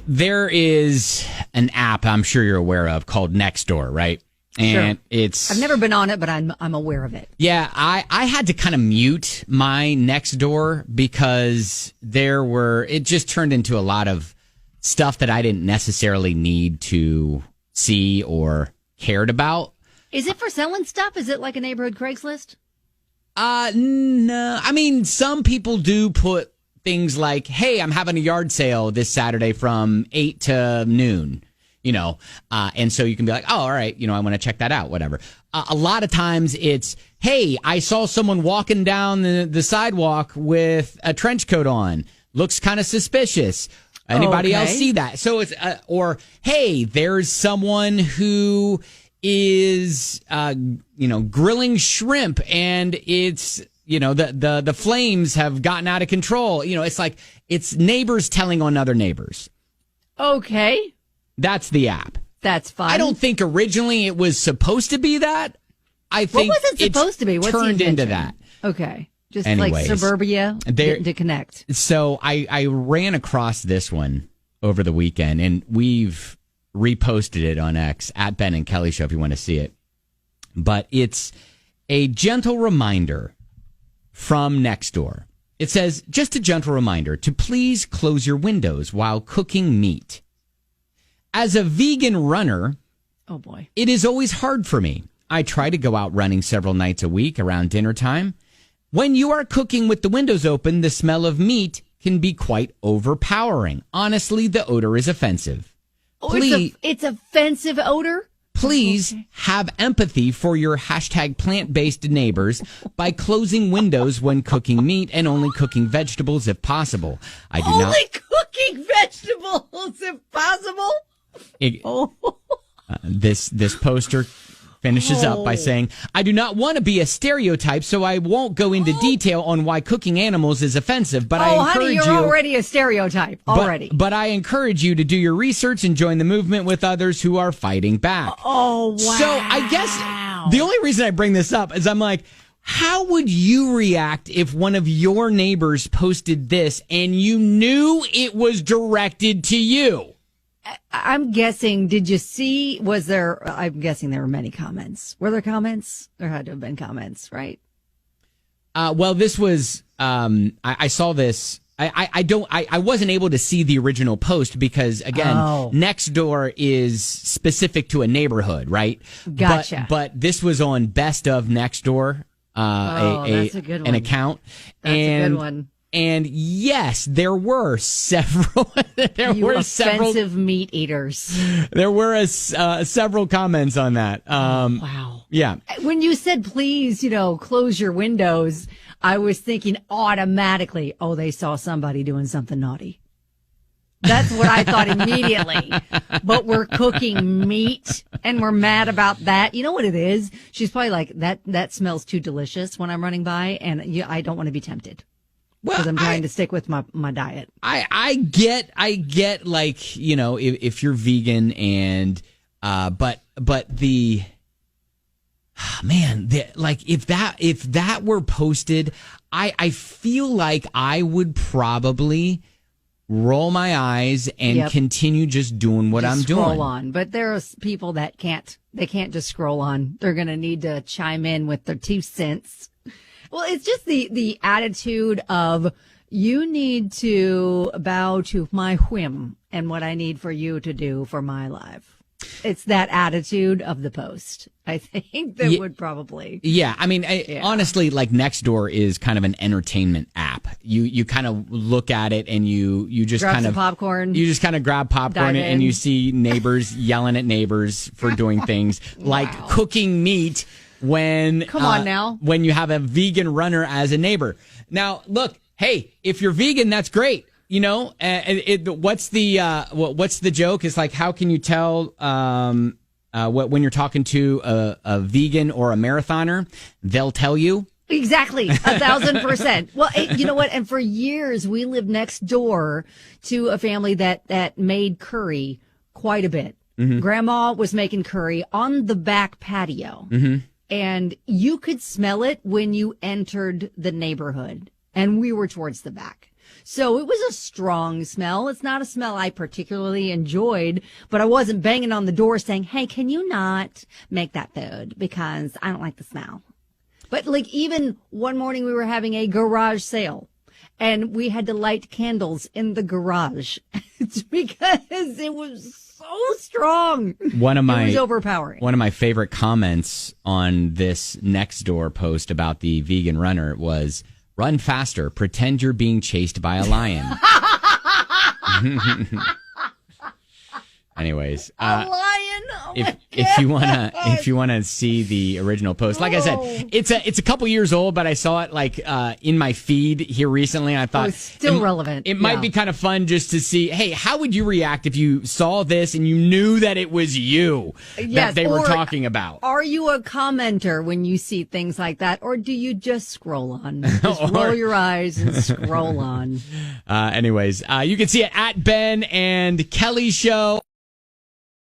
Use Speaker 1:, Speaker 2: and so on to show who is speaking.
Speaker 1: there is an app I'm sure you're aware of called Nextdoor, right? And
Speaker 2: I've never been on it, but I'm aware of it.
Speaker 1: Yeah, I had to kind of mute my Nextdoor because it just turned into a lot of stuff that I didn't necessarily need to see or cared about.
Speaker 2: Is it for selling stuff? Is it like a neighborhood Craigslist?
Speaker 1: No. I mean, some people do put things like, hey, I'm having a yard sale this Saturday from 8 to noon. And so you can be like, oh, all right, I want to check that out, whatever. A lot of times it's, hey, I saw someone walking down the sidewalk with a trench coat on. Looks kind of suspicious. Anybody else see that? So it's, or, hey, there's someone who is, grilling shrimp and it's, the flames have gotten out of control. It's like, it's neighbors telling on other neighbors.
Speaker 2: Okay.
Speaker 1: That's the app.
Speaker 2: That's fine.
Speaker 1: I don't think originally it was supposed to be that. I think
Speaker 2: what was it supposed to be? What's
Speaker 1: turned into that.
Speaker 2: Okay. Just
Speaker 1: Anyways,
Speaker 2: like suburbia getting to connect.
Speaker 1: So I ran across this one over the weekend, and we've reposted it on X at Ben and Kelly Show if you want to see it. But it's a gentle reminder from Nextdoor. It says, just a gentle reminder to please close your windows while cooking meat. As a vegan runner,
Speaker 2: oh boy,
Speaker 1: it is always hard for me. I try to go out running several nights a week around dinner time. When you are cooking with the windows open, the smell of meat can be quite overpowering. Honestly, the odor is offensive.
Speaker 2: Please, it's offensive odor?
Speaker 1: Please have empathy for your hashtag plant-based neighbors by closing windows when cooking meat and only cooking vegetables if possible.
Speaker 2: Only cooking vegetables if possible?
Speaker 1: This poster finishes up by saying, I do not want to be a stereotype, so I won't go into detail on why cooking animals is offensive, but I encourage
Speaker 2: you're already a stereotype already.
Speaker 1: But I encourage you to do your research and join the movement with others who are fighting back.
Speaker 2: Oh, wow.
Speaker 1: So I guess the only reason I bring this up is I'm like, how would you react if one of your neighbors posted this and you knew it was directed to you?
Speaker 2: I'm guessing, I'm guessing there were many comments. Were there comments? There had to have been comments, right?
Speaker 1: Well, this was, I saw this. I wasn't able to see the original post because, again, Nextdoor is specific to a neighborhood, right?
Speaker 2: Gotcha.
Speaker 1: But this was on Best of Nextdoor,
Speaker 2: that's a good one.
Speaker 1: an account.
Speaker 2: That's a good one.
Speaker 1: And yes, there were several.
Speaker 2: Offensive meat eaters.
Speaker 1: There were several comments on that.
Speaker 2: Wow.
Speaker 1: Yeah.
Speaker 2: When you said, please, close your windows, I was thinking automatically, they saw somebody doing something naughty. That's what I thought immediately. But we're cooking meat and we're mad about that. You know what it is? She's probably like, that smells too delicious when I'm running by, and I don't want to be tempted. Because I'm trying to stick with my diet.
Speaker 1: I get like, if you're vegan and, but the, man, if that were posted, I feel like I would probably roll my eyes and continue just doing what I'm doing.
Speaker 2: Scroll on. But there are people that can't just scroll on. They're going to need to chime in with their 2 cents. Well, it's just the attitude of you need to bow to my whim and what I need for you to do for my life. It's that attitude of the post, I think, that would probably.
Speaker 1: Yeah. I mean, honestly, like Nextdoor is kind of an entertainment app. You kind of look at it and you just
Speaker 2: grab
Speaker 1: kind
Speaker 2: some
Speaker 1: of
Speaker 2: popcorn.
Speaker 1: You just kind of grab popcorn and you see neighbors yelling at neighbors for doing things like cooking meat.
Speaker 2: Come on now.
Speaker 1: When you have a vegan runner as a neighbor. Now, look, hey, if you're vegan, that's great. What's the joke? It's like, how can you tell when you're talking to a vegan or a marathoner? They'll tell you.
Speaker 2: Exactly. 1,000%. Well, you know what? And for years, we lived next door to a family that made curry quite a bit. Mm-hmm. Grandma was making curry on the back patio. Mm-hmm. And you could smell it when you entered the neighborhood. And we were towards the back. So it was a strong smell. It's not a smell I particularly enjoyed, but I wasn't banging on the door saying, hey, can you not make that food because I don't like the smell. But like even one morning we were having a garage sale and we had to light candles in the garage. It's because it was so strong. It was overpowering.
Speaker 1: One of my favorite comments on this Nextdoor post about the vegan runner was, run faster, pretend you're being chased by a lion. Anyways,
Speaker 2: a lion. Oh
Speaker 1: if you wanna see the original post, like I said, it's a couple years old, but I saw it like in my feed here recently, and I thought
Speaker 2: it's still relevant.
Speaker 1: It might be kind of fun just to see, hey, how would you react if you saw this and you knew that it was you that they were talking about?
Speaker 2: Are you a commenter when you see things like that, or do you just scroll on? Just roll your eyes and scroll on.
Speaker 1: Anyways, you can see it at Ben and Kelly Show.